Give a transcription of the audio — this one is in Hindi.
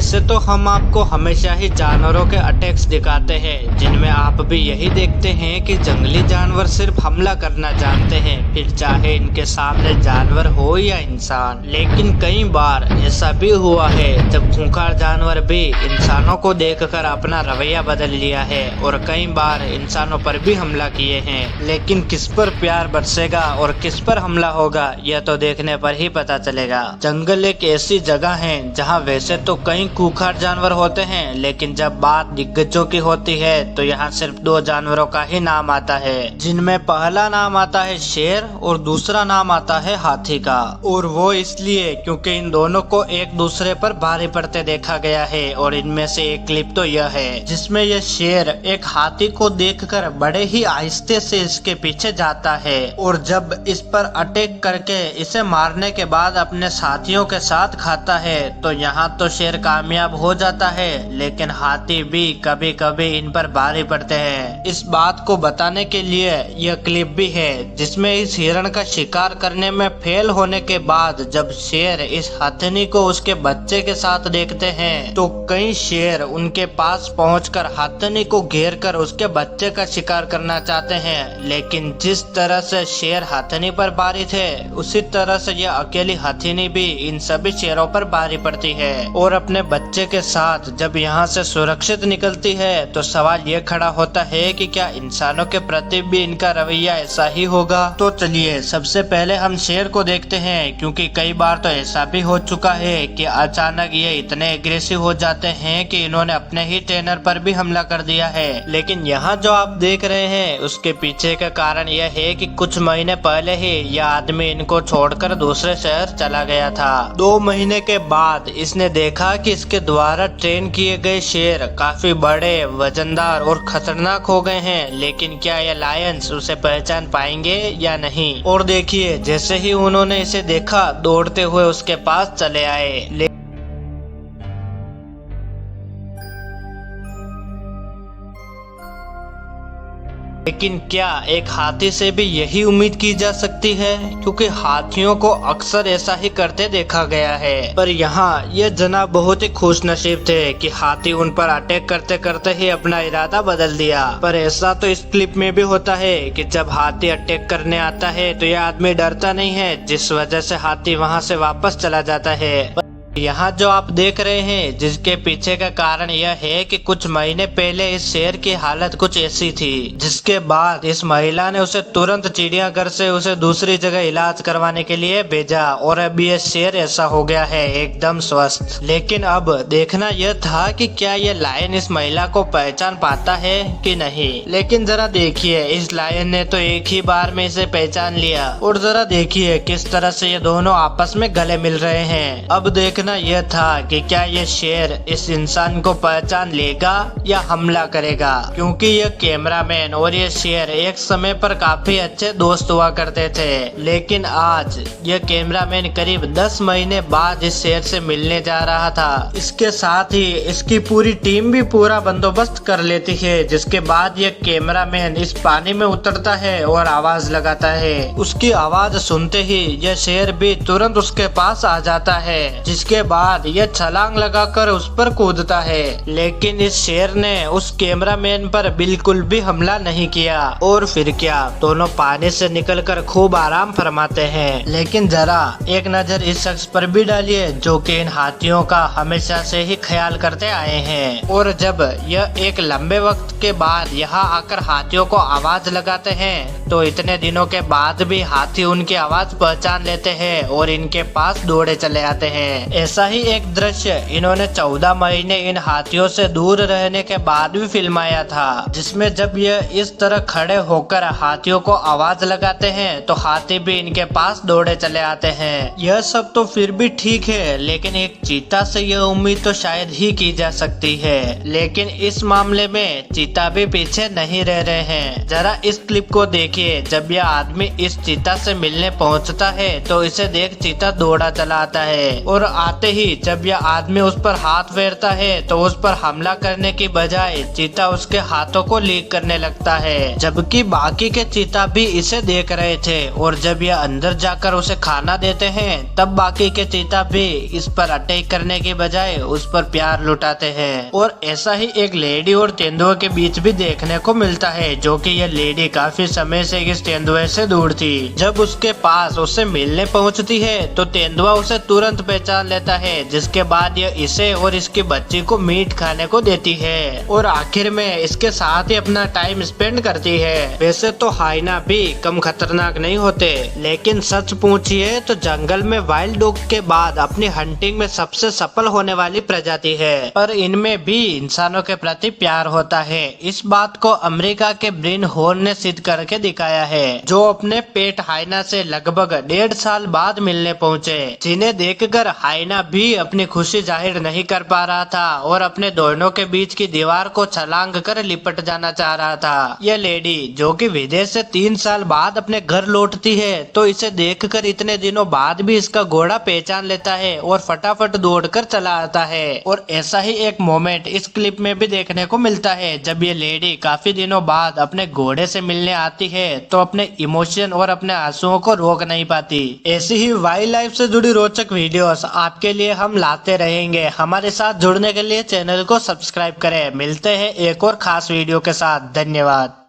वैसे तो हम आपको हमेशा ही जानवरों के अटैक्स दिखाते हैं, जिनमें आप भी यही देखते हैं कि जंगली जानवर सिर्फ हमला करना जानते हैं, फिर चाहे इनके सामने जानवर हो या इंसान। लेकिन कई बार ऐसा भी हुआ है जब खूंखार जानवर भी इंसानों को देखकर अपना रवैया बदल लिया है और कई बार इंसानों पर भी हमला किए हैं। लेकिन किस पर प्यार बरसेगा और किस पर हमला होगा, यह तो देखने पर ही पता चलेगा। जंगल एक ऐसी जगह है जहाँ वैसे तो कई खूंखार जानवर होते हैं, लेकिन जब बात दिग्गजों की होती है तो यहाँ सिर्फ दो जानवरों का ही नाम आता है, जिनमें पहला नाम आता है शेर और दूसरा नाम आता है हाथी का। और वो इसलिए क्योंकि इन दोनों को एक दूसरे पर भारी पड़ते देखा गया है। और इनमें से एक क्लिप तो यह है जिसमें यह शेर एक हाथी को देखकर बड़े ही आहिस्ते से इसके पीछे जाता है और जब इस पर अटैक करके इसे मारने के बाद अपने साथियों के साथ खाता है तो यहाँ तो शेर कामयाब हो जाता है, लेकिन हाथी भी कभी कभी इन पर भारी पड़ते हैं। इस बात को बताने के लिए यह क्लिप भी है जिसमें इस हिरण का शिकार करने में फेल होने के बाद जब शेर इस हथनी को उसके बच्चे के साथ देखते हैं तो कई शेर उनके पास पहुंचकर हथनी को घेर कर उसके बच्चे का शिकार करना चाहते हैं। लेकिन जिस तरह से शेर हथनी पर भारी थे उसी तरह से यह अकेली हथनी भी इन सभी शेरों पर भारी पड़ती है और अपने बच्चे के साथ जब यहाँ से सुरक्षित निकलती है तो सवाल ये खड़ा होता है कि क्या इंसानों के प्रति भी इनका रवैया ऐसा ही होगा। तो चलिए सबसे पहले हम शेर को देखते हैं, क्योंकि कई बार तो ऐसा भी हो चुका है कि अचानक ये इतने एग्रेसिव हो जाते हैं कि इन्होंने अपने ही ट्रेनर पर भी हमला कर दिया है। लेकिन यहाँ जो आप देख रहे हैं उसके पीछे का कारण यह है कि कुछ महीने पहले ही यह आदमी इनको छोड़कर दूसरे शहर चला गया था। 2 महीने के बाद इसने देखा कि इसके द्वारा ट्रेन किए गए शेर काफी बड़े, वजनदार और खतरनाक हो गए हैं, लेकिन क्या ये लायंस उसे पहचान पाएंगे या नहीं। और देखिए जैसे ही उन्होंने इसे देखा दौड़ते हुए उसके पास चले आए। लेकिन क्या एक हाथी से भी यही उम्मीद की जा सकती है, क्योंकि हाथियों को अक्सर ऐसा ही करते देखा गया है। पर यहाँ ये जनाब बहुत ही खुशनसीब थे कि हाथी उन पर अटैक करते करते ही अपना इरादा बदल दिया। पर ऐसा तो इस क्लिप में भी होता है कि जब हाथी अटैक करने आता है तो यह आदमी डरता नहीं है, जिस वजह से हाथी वहाँ से वापस चला जाता है। यहाँ जो आप देख रहे हैं जिसके पीछे का कारण यह है कि कुछ महीने पहले इस शेर की हालत कुछ ऐसी थी, जिसके बाद इस महिला ने उसे तुरंत चिड़ियाघर से उसे दूसरी जगह इलाज करवाने के लिए भेजा और अब ये शेर ऐसा हो गया है एकदम स्वस्थ। लेकिन अब देखना यह था कि क्या ये लायन इस महिला को पहचान पाता है कि नहीं। लेकिन जरा देखिए इस लायन ने तो एक ही बार में इसे पहचान लिया और जरा देखिए किस तरह से ये दोनों आपस में गले मिल रहे हैं। अब देखना यह था कि क्या ये शेर इस इंसान को पहचान लेगा या हमला करेगा, क्योंकि यह कैमरामैन और ये शेर एक समय पर काफी अच्छे दोस्त हुआ करते थे। लेकिन आज यह कैमरामैन करीब 10 महीने बाद इस शेर से मिलने जा रहा था। इसके साथ ही इसकी पूरी टीम भी पूरा बंदोबस्त कर लेती है, जिसके बाद यह कैमरामैन इस पानी में उतरता है और आवाज लगाता है। उसकी आवाज सुनते ही यह शेर भी तुरंत उसके पास आ जाता है, जिसके बाद यह छलांग लगाकर उस पर कूदता है। लेकिन इस शेर ने उस कैमरामैन पर बिल्कुल भी हमला नहीं किया और फिर क्या, दोनों पानी से निकलकर खूब आराम फरमाते हैं। लेकिन जरा एक नजर इस शख्स पर भी डालिए जो कि इन हाथियों का हमेशा से ही ख्याल करते आए हैं, और जब यह एक लंबे वक्त के बाद यहाँ आकर हाथियों को आवाज लगाते हैं तो इतने दिनों के बाद भी हाथी उनकी आवाज पहचान लेते हैं और इनके पास दौड़े चले आते हैं। ऐसा ही एक दृश्य इन्होंने 14 महीने इन हाथियों से दूर रहने के बाद भी फिल्माया था, जिसमें जब ये इस तरह खड़े होकर हाथियों को आवाज लगाते हैं तो हाथी भी इनके पास दौड़े चले आते हैं। यह सब तो फिर भी ठीक है, लेकिन एक चीता से यह उम्मीद तो शायद ही की जा सकती है। लेकिन इस मामले में चीता भी पीछे नहीं रह रहे हैं। जरा इस क्लिप को देखिए देखिए, जब यह आदमी इस चीता से मिलने पहुंचता है तो इसे देख चीता दौड़ा चला आता है और आते ही जब यह आदमी उस पर हाथ फेरता है तो उस पर हमला करने की बजाय चीता उसके हाथों को लीक करने लगता है, जबकि बाकी के चीता भी इसे देख रहे थे और जब यह अंदर जाकर उसे खाना देते हैं तब बाकी के चीता भी इस पर अटैक करने की बजाय उस पर प्यार लुटाते हैं। और ऐसा ही एक लेडी और तेंदुए के बीच भी देखने को मिलता है, जो कि यह लेडी काफी समय से इस तेंदुए से दूर थी। जब उसके पास उससे मिलने पहुंचती है तो तेंदुआ उसे तुरंत पहचान लेता है, जिसके बाद यह इसे और इसकी बच्ची को मीट खाने को देती है और आखिर में इसके साथ ही अपना टाइम स्पेंड करती है। वैसे तो हाइना भी कम खतरनाक नहीं होते, लेकिन सच पूछिए तो जंगल में वाइल्ड डॉग के बाद अपनी हंटिंग में सबसे सफल होने वाली प्रजाति है, पर इनमें भी इंसानों के प्रति प्यार होता है। इस बात को अमेरिका के ब्रिन हॉर्न ने सिद्ध करके दिखाया है, जो अपने पेट हाइना से लगभग 1.5 साल बाद मिलने पहुंचे, जिन्हें देखकर हाइना भी अपनी खुशी जाहिर नहीं कर पा रहा था और अपने दोनों के बीच की दीवार को छलांग कर लिपट जाना चाह रहा था। यह लेडी जो कि विदेश से 3 साल बाद अपने घर लौटती है तो इसे देखकर इतने दिनों बाद भी इसका घोड़ा पहचान लेता है और फटाफट दौड़कर चला आता है। और ऐसा ही एक मोमेंट इस क्लिप में भी देखने को मिलता है, जब ये लेडी काफी दिनों बाद अपने घोड़े से मिलने आती है तो अपने इमोशन और अपने आंसुओं को रोक नहीं पाती। ऐसी ही वाइल्ड लाइफ से जुड़ी रोचक वीडियोस आपके लिए हम लाते रहेंगे। हमारे साथ जुड़ने के लिए चैनल को सब्सक्राइब करें। मिलते हैं एक और खास वीडियो के साथ। धन्यवाद।